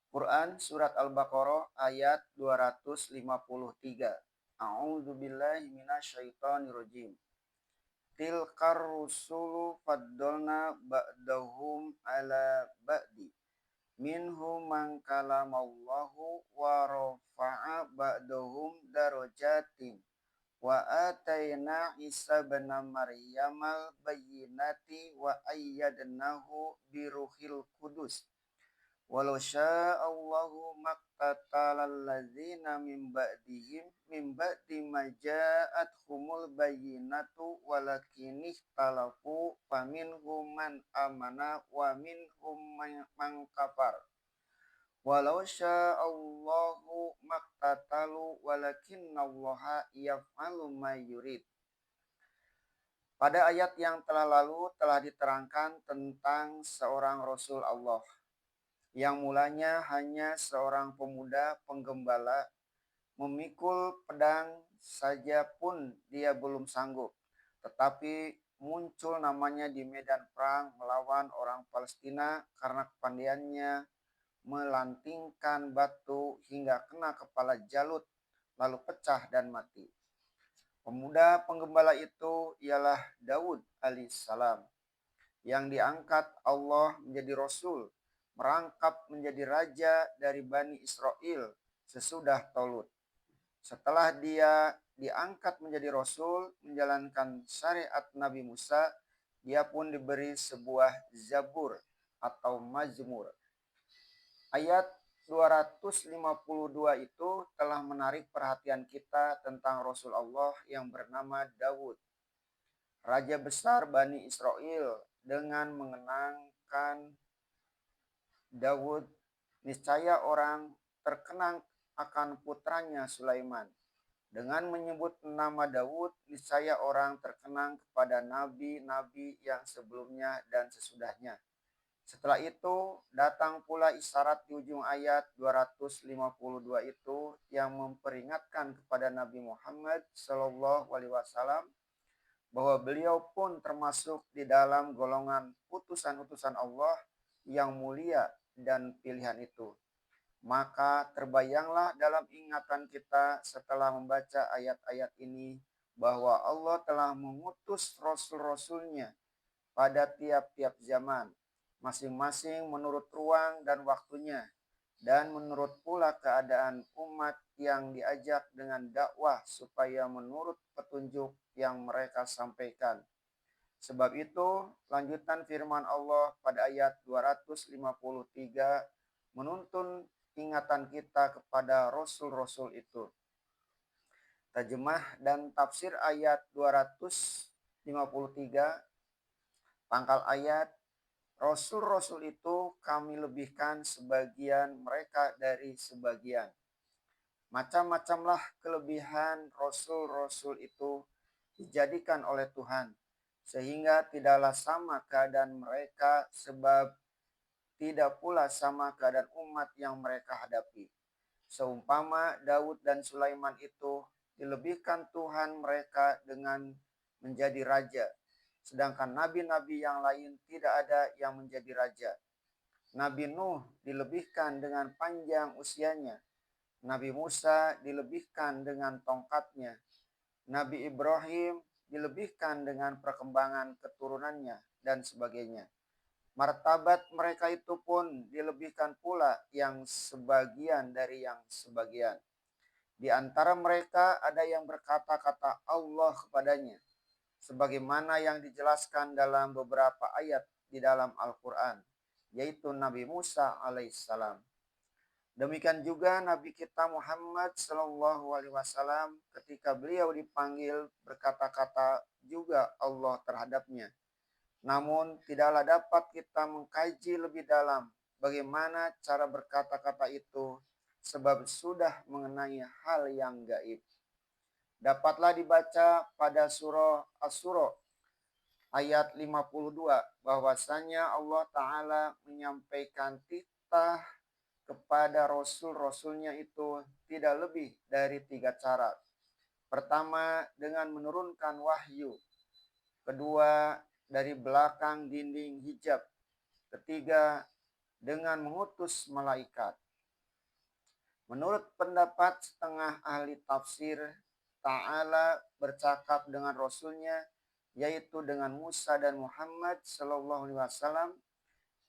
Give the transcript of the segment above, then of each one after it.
Quran surat Al-Baqarah ayat 253. A'udzubillahi minasyaitonirrajim. Tilkar rusulu faddalna ba'dahum ala ba'di. Minhum man kalamallahu wa rafa'a ba'dahum darajatin. Wa atayna Isa bin Maryamal bayyinati wa ayyadnahu biruhil kudus. Walau sya'allahu maqtatalal ladzina min ba'dihim min ba'di ma ja'athumul bayyinatu walakin ikhtalafu faminhum man amana wa minhum man kafar. Walau sya'allahu maqtatalu walakinnallaha yaf'alu ma yurid. Pada ayat yang telah lalu telah diterangkan tentang seorang Rasul Allah yang mulanya hanya seorang pemuda penggembala, memikul pedang saja pun dia belum sanggup. Tetapi muncul namanya di medan perang melawan orang Palestina karena kepandaiannya melantingkan batu hingga kena kepala Jalut lalu pecah dan mati. Pemuda penggembala itu ialah Daud alaihissalam yang diangkat Allah menjadi Rasul, merangkap menjadi raja dari Bani Israel sesudah Talut. Setelah dia diangkat menjadi Rasul, menjalankan syariat Nabi Musa, dia pun diberi sebuah Zabur atau Mazmur. Ayat 252 itu telah menarik perhatian kita tentang Rasul Allah yang bernama Daud, raja besar Bani Israel, dengan mengenangkan Daud, niscaya orang terkenang akan putranya Sulaiman. Dengan menyebut nama Daud, niscaya orang terkenang kepada nabi-nabi yang sebelumnya dan sesudahnya. Setelah itu, datang pula isyarat di ujung ayat 252 itu yang memperingatkan kepada Nabi Muhammad SAW bahwa beliau pun termasuk di dalam golongan utusan-utusan Allah yang mulia dan pilihan itu. Maka terbayanglah dalam ingatan kita setelah membaca ayat-ayat ini bahwa Allah telah mengutus rasul-rasulnya pada tiap-tiap zaman, masing-masing menurut ruang dan waktunya, dan menurut pula keadaan umat yang diajak dengan dakwah supaya menurut petunjuk yang mereka sampaikan. Sebab itu, lanjutan firman Allah pada ayat 253 menuntun ingatan kita kepada rasul-rasul itu. Terjemah dan tafsir ayat 253, pangkal ayat, Rasul-Rasul itu kami lebihkan sebagian mereka dari sebagian. Macam-macamlah kelebihan Rasul-Rasul itu dijadikan oleh Tuhan, sehingga tidaklah sama keadaan mereka sebab tidak pula sama keadaan umat yang mereka hadapi. Seumpama Daud dan Sulaiman itu dilebihkan Tuhan mereka dengan menjadi raja, sedangkan nabi-nabi yang lain tidak ada yang menjadi raja. Nabi Nuh dilebihkan dengan panjang usianya. Nabi Musa dilebihkan dengan tongkatnya. Nabi Ibrahim dilebihkan dengan perkembangan keturunannya dan sebagainya. Martabat mereka itu pun dilebihkan pula yang sebagian dari yang sebagian. Di antara mereka ada yang berkata-kata Allah kepadanya, sebagaimana yang dijelaskan dalam beberapa ayat di dalam Al-Quran, yaitu Nabi Musa alaihissalam. Demikian juga Nabi kita Muhammad SAW ketika beliau dipanggil berkata-kata juga Allah terhadapnya. Namun tidaklah dapat kita mengkaji lebih dalam bagaimana cara berkata-kata itu sebab sudah mengenai hal yang gaib. Dapatlah dibaca pada surah Asy-Syura ayat 52 bahwasanya Allah Ta'ala menyampaikan titah kepada Rasul-Rasulnya itu tidak lebih dari 3 cara. Pertama, dengan menurunkan wahyu. Kedua, dari belakang dinding hijab. Ketiga, dengan mengutus malaikat. Menurut pendapat setengah ahli tafsir, Ta'ala bercakap dengan Rasulnya, yaitu dengan Musa dan Muhammad Sallallahu Alaihi Wasallam,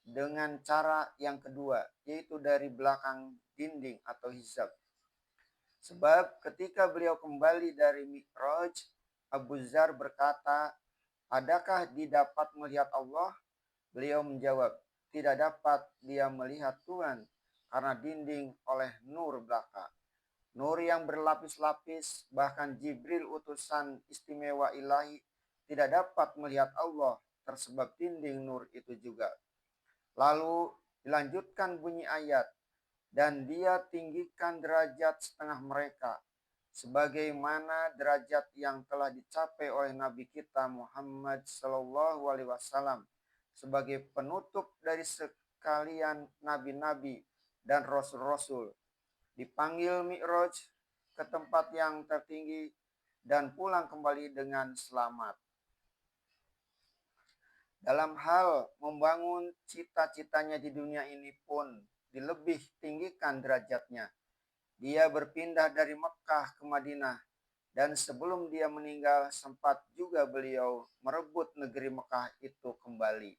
dengan cara yang kedua, yaitu dari belakang dinding atau hijab. Sebab ketika beliau kembali dari Mi'raj, Abu Zar berkata, adakah didapat melihat Allah? Beliau menjawab, tidak dapat dia melihat Tuhan karena dinding oleh nur belaka. Nur yang berlapis-lapis, bahkan Jibril utusan istimewa ilahi tidak dapat melihat Allah tersebab dinding nur itu juga. Lalu dilanjutkan bunyi ayat, dan dia tinggikan derajat setengah mereka, sebagaimana derajat yang telah dicapai oleh Nabi kita Muhammad Sallallahu Alaihi Wasallam sebagai penutup dari sekalian nabi-nabi dan rasul-rasul. Dipanggil Mi'raj ke tempat yang tertinggi dan pulang kembali dengan selamat. Dalam hal membangun cita-citanya di dunia ini pun dilebih tinggikan derajatnya. Dia berpindah dari Mekah ke Madinah dan sebelum dia meninggal sempat juga beliau merebut negeri Mekah itu kembali.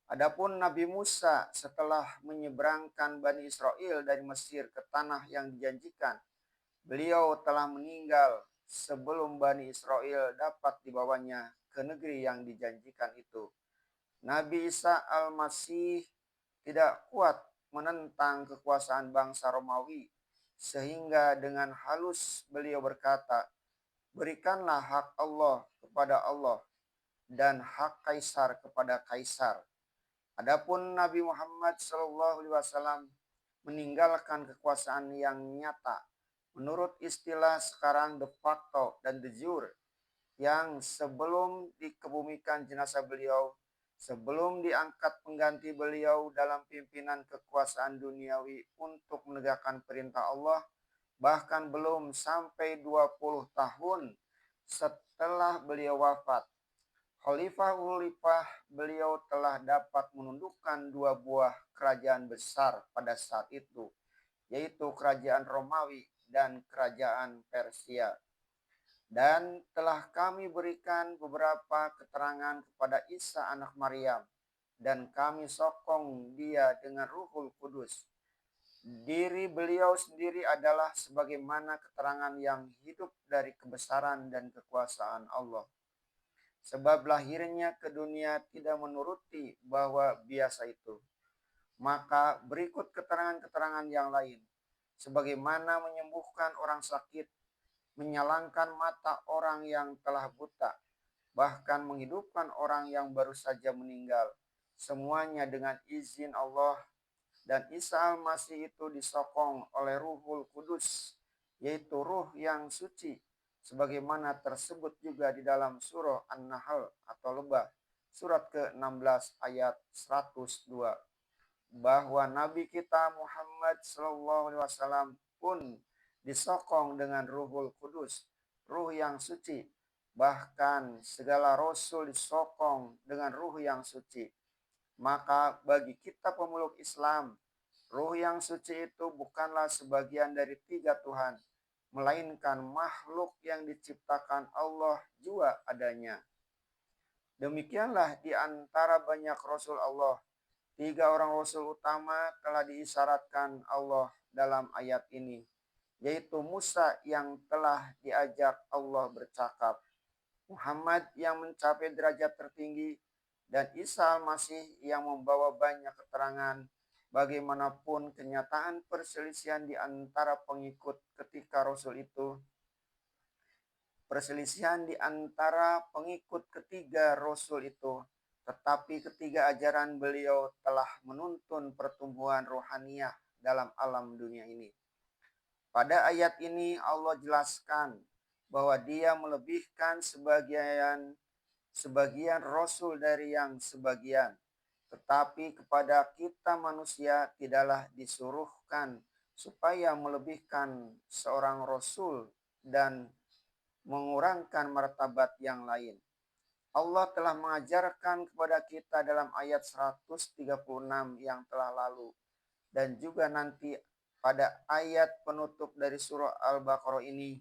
Adapun Nabi Musa setelah menyeberangkan Bani Israel dari Mesir ke tanah yang dijanjikan, beliau telah meninggal sebelum Bani Israel dapat dibawanya ke negeri yang dijanjikan itu. Nabi Isa Al-Masih tidak kuat menentang kekuasaan bangsa Romawi, sehingga dengan halus beliau berkata, berikanlah hak Allah kepada Allah dan hak kaisar kepada kaisar. Adapun Nabi Muhammad SAW meninggalkan kekuasaan yang nyata menurut istilah sekarang de facto dan de jure, yang sebelum dikebumikan jenazah beliau, sebelum diangkat pengganti beliau dalam pimpinan kekuasaan duniawi untuk menegakkan perintah Allah, bahkan belum sampai 20 tahun setelah beliau wafat, Khalifah beliau telah dapat menundukkan dua buah kerajaan besar pada saat itu, yaitu kerajaan Romawi dan kerajaan Persia. Dan telah kami berikan beberapa keterangan kepada Isa anak Maryam, dan kami sokong dia dengan Ruhul Kudus. Diri beliau sendiri adalah sebagaimana keterangan yang hidup dari kebesaran dan kekuasaan Allah. Sebab lahirnya ke dunia tidak menuruti bahwa biasa itu. Maka berikut keterangan-keterangan yang lain. Sebagaimana menyembuhkan orang sakit, menyalangkan mata orang yang telah buta, bahkan menghidupkan orang yang baru saja meninggal. Semuanya dengan izin Allah, dan Isa Al-Masih itu disokong oleh Ruhul Kudus, yaitu ruh yang suci, sebagaimana tersebut juga di dalam surah An-Nahl atau Lebah, surat ke-16 ayat 102, bahwa Nabi kita Muhammad SAW pun disokong dengan Ruhul Kudus, ruh yang suci. Bahkan segala rasul disokong dengan ruh yang suci. Maka bagi kita pemeluk Islam, ruh yang suci itu bukanlah sebagian dari tiga Tuhan, melainkan makhluk yang diciptakan Allah jua adanya. Demikianlah di antara banyak Rasul Allah, tiga orang Rasul utama telah diisyaratkan Allah dalam ayat ini, yaitu Musa yang telah diajak Allah bercakap, Muhammad yang mencapai derajat tertinggi, dan Isa Al-Masih yang membawa banyak keterangan. Bagaimanapun kenyataan perselisihan di antara pengikut ketika Rasul itu, perselisihan di antara pengikut ketiga Rasul itu, tetapi ketiga ajaran beliau telah menuntun pertumbuhan rohaniah dalam alam dunia ini. Pada ayat ini Allah jelaskan bahwa dia melebihkan sebagian Rasul dari yang sebagian. Tetapi kepada kita manusia tidaklah disuruhkan supaya melebihkan seorang Rasul dan mengurangkan martabat yang lain. Allah telah mengajarkan kepada kita dalam ayat 136 yang telah lalu dan juga nanti pada ayat penutup dari surah Al-Baqarah ini,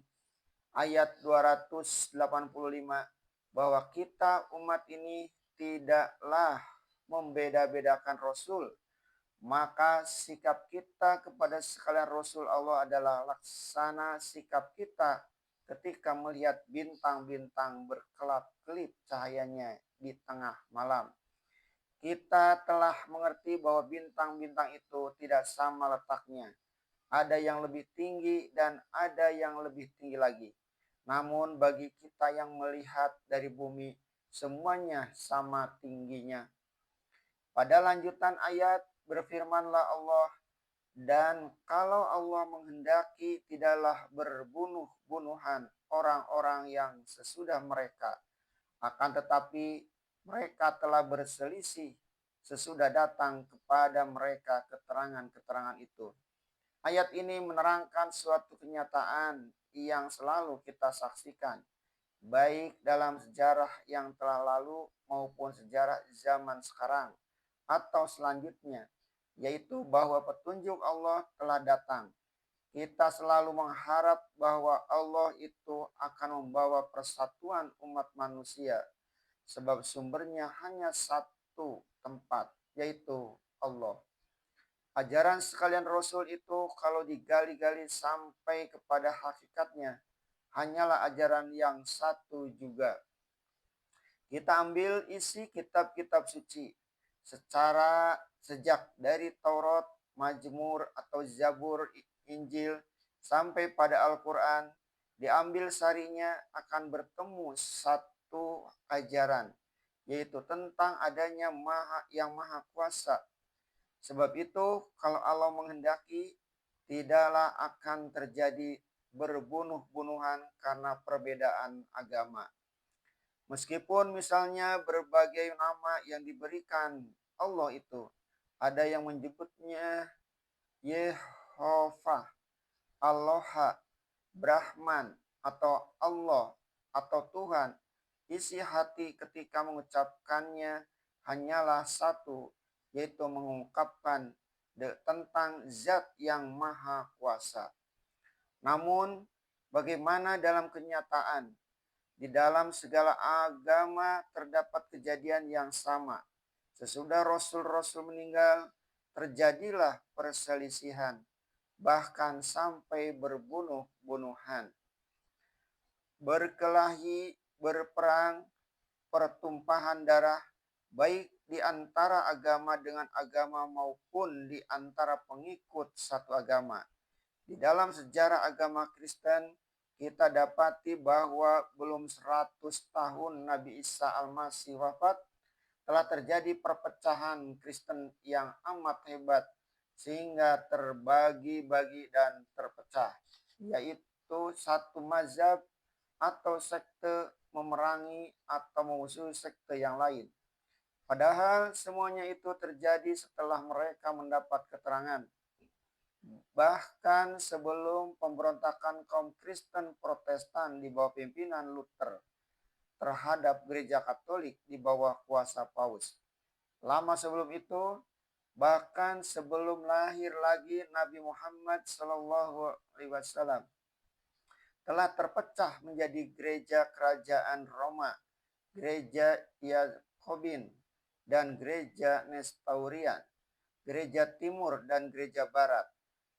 ayat 285, bahwa kita umat ini tidaklah membeda-bedakan Rasul. Maka sikap kita kepada sekalian Rasul Allah adalah laksana sikap kita ketika melihat bintang-bintang berkelap-kelip cahayanya di tengah malam. Kita telah mengerti bahwa bintang-bintang itu tidak sama letaknya. Ada yang lebih tinggi dan ada yang lebih tinggi lagi. Namun bagi kita yang melihat dari bumi, semuanya sama tingginya. Pada lanjutan ayat berfirmanlah Allah, dan kalau Allah menghendaki tidaklah berbunuh-bunuhan orang-orang yang sesudah mereka. Akan tetapi mereka telah berselisih sesudah datang kepada mereka keterangan-keterangan itu. Ayat ini menerangkan suatu kenyataan yang selalu kita saksikan, baik dalam sejarah yang telah lalu maupun sejarah zaman sekarang atau selanjutnya, yaitu bahwa petunjuk Allah telah datang. Kita selalu mengharap bahwa Allah itu akan membawa persatuan umat manusia, sebab sumbernya hanya satu tempat, yaitu Allah. Ajaran sekalian Rasul itu kalau digali-gali sampai kepada hakikatnya, hanyalah ajaran yang satu juga. Kita ambil isi kitab-kitab suci secara sejak dari Taurat, Mazmur atau Zabur, Injil sampai pada Al-Quran, diambil sarinya akan bertemu satu ajaran, yaitu tentang adanya yang maha kuasa. Sebab itu kalau Allah menghendaki, tidaklah akan terjadi berbunuh-bunuhan karena perbedaan agama. Meskipun misalnya berbagai nama yang diberikan Allah itu, ada yang menyebutnya Yehovah, Aloha, Brahman, atau Allah, atau Tuhan. Isi hati ketika mengucapkannya hanyalah satu, yaitu mengungkapkan tentang zat yang maha kuasa. Namun, bagaimana dalam kenyataan? Di dalam segala agama terdapat kejadian yang sama. Sesudah Rasul-Rasul meninggal, terjadilah perselisihan, bahkan sampai berbunuh-bunuhan. Berkelahi, berperang, pertumpahan darah, baik di antara agama dengan agama maupun di antara pengikut satu agama. Di dalam sejarah agama Kristen, kita dapati bahwa belum 100 tahun Nabi Isa Al-Masih wafat, telah terjadi perpecahan Kristen yang amat hebat sehingga terbagi-bagi dan terpecah, yaitu satu mazhab atau sekte memerangi atau memusuhi sekte yang lain. Padahal semuanya itu terjadi setelah mereka mendapat keterangan. Bahkan sebelum pemberontakan kaum Kristen Protestan di bawah pimpinan Luther terhadap gereja Katolik di bawah kuasa Paus. Lama sebelum itu, bahkan sebelum lahir lagi Nabi Muhammad SAW, telah terpecah menjadi gereja kerajaan Roma, gereja Yakobin, dan gereja Nestorian, gereja Timur dan gereja Barat.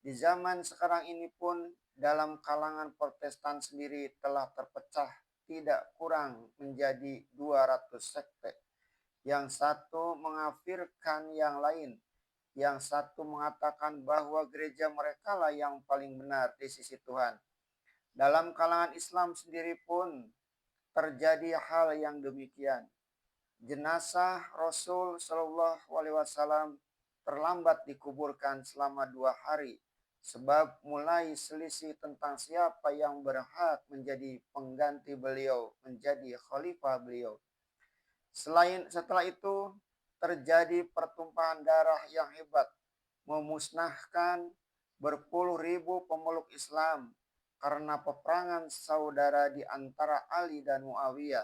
Di zaman sekarang ini pun dalam kalangan Protestan sendiri telah terpecah tidak kurang menjadi 200 sekte. Yang satu mengafirkan yang lain, yang satu mengatakan bahwa gereja mereka lah yang paling benar di sisi Tuhan. Dalam kalangan Islam sendiri pun terjadi hal yang demikian. Jenazah Rasul Shallallahu Alaihi Wasallam terlambat dikuburkan selama 2 hari, sebab mulai selisih tentang siapa yang berhak menjadi pengganti beliau, menjadi khalifah beliau. Setelah itu terjadi pertumpahan darah yang hebat, memusnahkan berpuluh ribu pemeluk Islam karena peperangan saudara di antara Ali dan Muawiyah.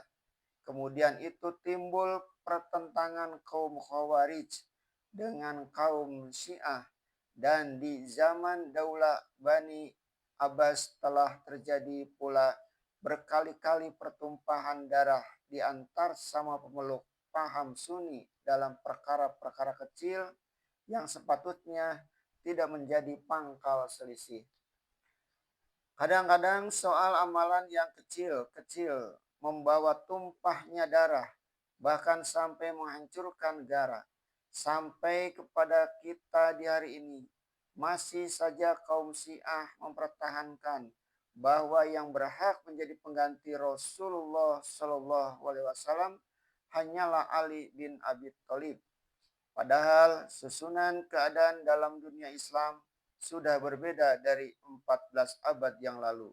Kemudian itu timbul pertentangan kaum Khawarij dengan kaum Syiah dan di zaman Daulah Bani Abbas telah terjadi pula berkali-kali pertumpahan darah di antar sama pemeluk paham Sunni dalam perkara-perkara kecil yang sepatutnya tidak menjadi pangkal selisih. Kadang-kadang soal amalan yang kecil-kecil membawa tumpahnya darah, bahkan sampai menghancurkan negara. Sampai kepada kita di hari ini, masih saja kaum Syiah mempertahankan bahwa yang berhak menjadi pengganti Rasulullah Shallallahu Alaihi Wasallam hanyalah Ali bin Abi Thalib. Padahal susunan keadaan dalam dunia Islam sudah berbeda dari 14 abad yang lalu.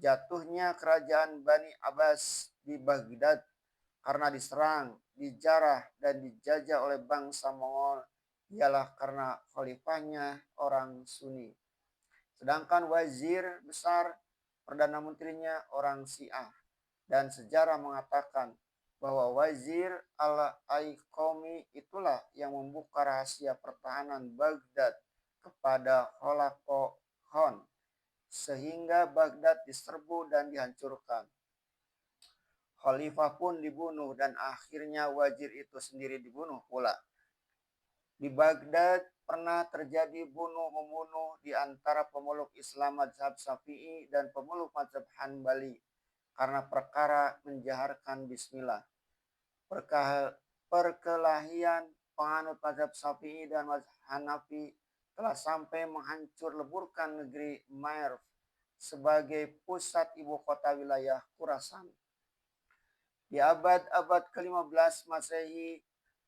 Jatuhnya kerajaan Bani Abbas di Baghdad karena diserang, dijarah, dan dijajah oleh bangsa Mongol ialah karena khalifahnya orang Sunni. Sedangkan wazir besar, perdana menterinya orang Syiah. Dan sejarah mengatakan bahwa Wazir al-Aikomi itulah yang membuka rahasia pertahanan Baghdad kepada Holako Khan sehingga Baghdad diserbu dan dihancurkan. Khalifah pun dibunuh dan akhirnya wazir itu sendiri dibunuh pula. Di Baghdad pernah terjadi bunuh-membunuh di antara pemeluk Islam mazhab Syafi'i dan pemeluk mazhab Hanbali karena perkara menjaharkan bismillah. Perkelahian penganut mazhab Syafi'i dan mazhab Hanafi telah sampai menghancur leburkan negeri Merv sebagai pusat ibu kota wilayah Khurasan. Di abad-abad ke-15 Masehi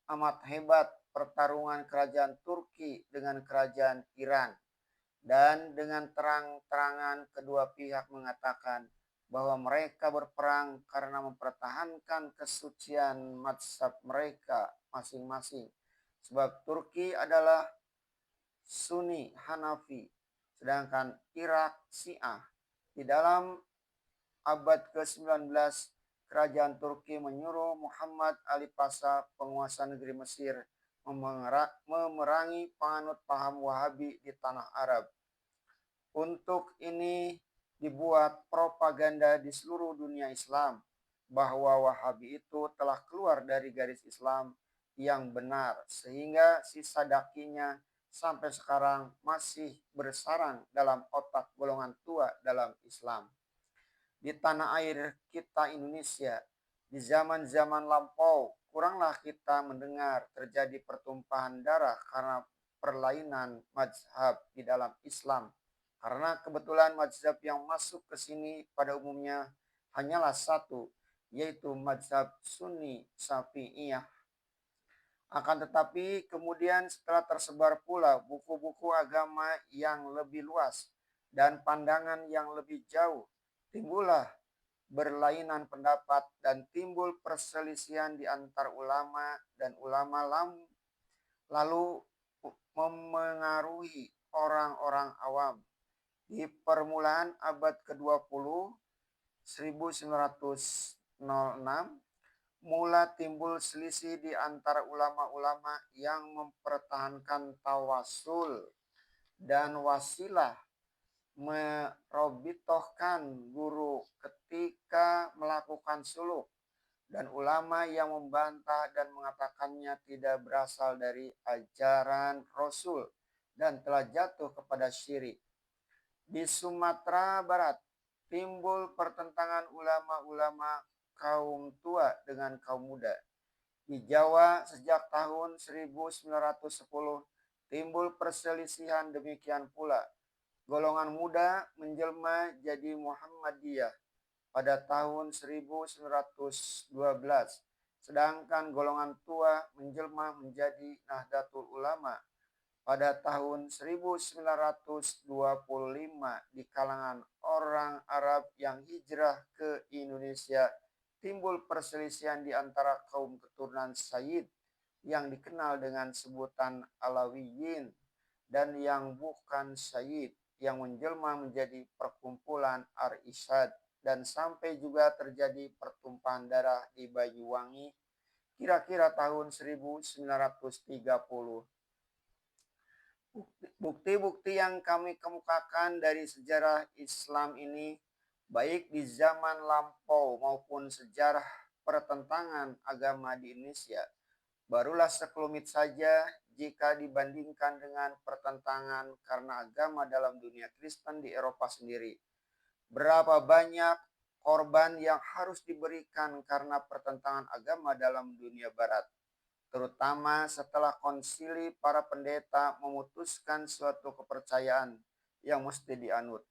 amat hebat pertarungan kerajaan Turki dengan kerajaan Iran. Dan dengan terang-terangan kedua pihak mengatakan bahwa mereka berperang karena mempertahankan kesucian mazhab mereka masing-masing. Sebab Turki adalah Sunni Hanafi, sedangkan Irak Syiah. Di dalam abad ke-19, kerajaan Turki menyuruh Muhammad Ali Pasha, penguasa negeri Mesir, memerangi penganut paham Wahabi di tanah Arab. Untuk ini dibuat propaganda di seluruh dunia Islam bahwa Wahabi itu telah keluar dari garis Islam yang benar sehingga sisa dakinya sampai sekarang masih bersarang dalam otak golongan tua dalam Islam. Di tanah air kita Indonesia, di zaman-zaman lampau, kuranglah kita mendengar terjadi pertumpahan darah karena perlainan mazhab di dalam Islam. Karena kebetulan mazhab yang masuk ke sini pada umumnya hanyalah satu, yaitu mazhab Sunni Syafi'iyah. Akan tetapi kemudian setelah tersebar pula buku-buku agama yang lebih luas dan pandangan yang lebih jauh, timbullah berlainan pendapat dan timbul perselisihan di antar ulama dan ulama lalu memengaruhi orang-orang awam. Di permulaan abad ke-20, 1906, mula timbul selisih di antara ulama-ulama yang mempertahankan tawasul dan wasilah merobitohkan guru ketika melakukan suluk dan ulama yang membantah dan mengatakannya tidak berasal dari ajaran Rasul dan telah jatuh kepada syirik. Di Sumatera Barat timbul pertentangan ulama-ulama kaum tua dengan kaum muda. Di Jawa sejak tahun 1910 timbul perselisihan demikian pula. Golongan muda menjelma jadi Muhammadiyah pada tahun 1912, sedangkan golongan tua menjelma menjadi Nahdlatul Ulama pada tahun 1925 di kalangan orang Arab yang hijrah ke Indonesia timbul perselisihan di antara kaum keturunan Sayyid yang dikenal dengan sebutan Alawiyin dan yang bukan Sayyid yang menjelma menjadi perkumpulan Ar-Isyad dan sampai juga terjadi pertumpahan darah di Banyuwangi kira-kira tahun 1930. Bukti-bukti yang kami kemukakan dari sejarah Islam ini, baik di zaman lampau maupun sejarah pertentangan agama di Indonesia, barulah sekelumit saja jika dibandingkan dengan pertentangan karena agama dalam dunia Kristen di Eropa sendiri. Berapa banyak korban yang harus diberikan karena pertentangan agama dalam dunia Barat, terutama setelah konsili para pendeta memutuskan suatu kepercayaan yang mesti dianut.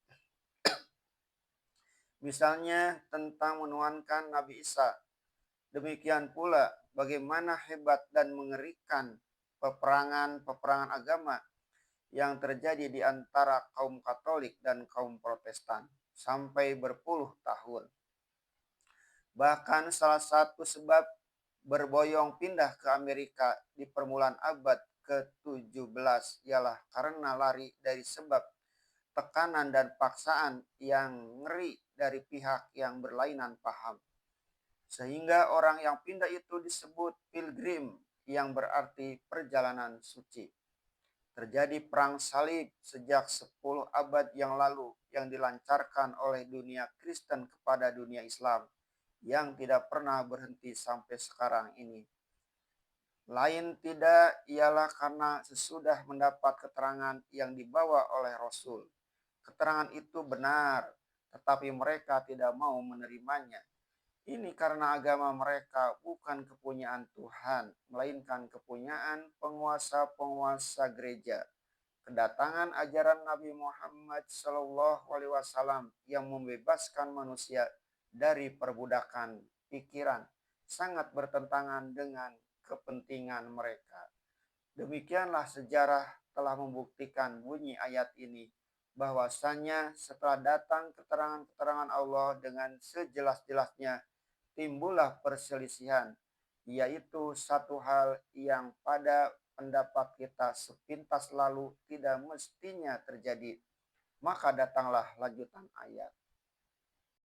Misalnya tentang menuhankan Nabi Isa. Demikian pula bagaimana hebat dan mengerikan peperangan-peperangan agama yang terjadi di antara kaum Katolik dan kaum Protestan sampai berpuluh tahun. Bahkan salah satu sebab berboyong pindah ke Amerika di permulaan abad ke-17 ialah karena lari dari sebab tekanan dan paksaan yang ngeri dari pihak yang berlainan paham. Sehingga orang yang pindah itu disebut pilgrim yang berarti perjalanan suci. Terjadi perang salib sejak 10 abad yang lalu yang dilancarkan oleh dunia Kristen kepada dunia Islam yang tidak pernah berhenti sampai sekarang ini. Lain tidak ialah karena sesudah mendapat keterangan yang dibawa oleh Rasul. Keterangan itu benar, tetapi mereka tidak mau menerimanya. Ini karena agama mereka bukan kepunyaan Tuhan, melainkan kepunyaan penguasa-penguasa gereja. Kedatangan ajaran Nabi Muhammad SAW yang membebaskan manusia dari perbudakan pikiran sangat bertentangan dengan kepentingan mereka. Demikianlah sejarah telah membuktikan bunyi ayat ini, bahwasanya setelah datang keterangan-keterangan Allah dengan sejelas-jelasnya, timbullah perselisihan, yaitu satu hal yang pada pendapat kita sepintas lalu tidak mestinya terjadi. Maka datanglah lanjutan ayat.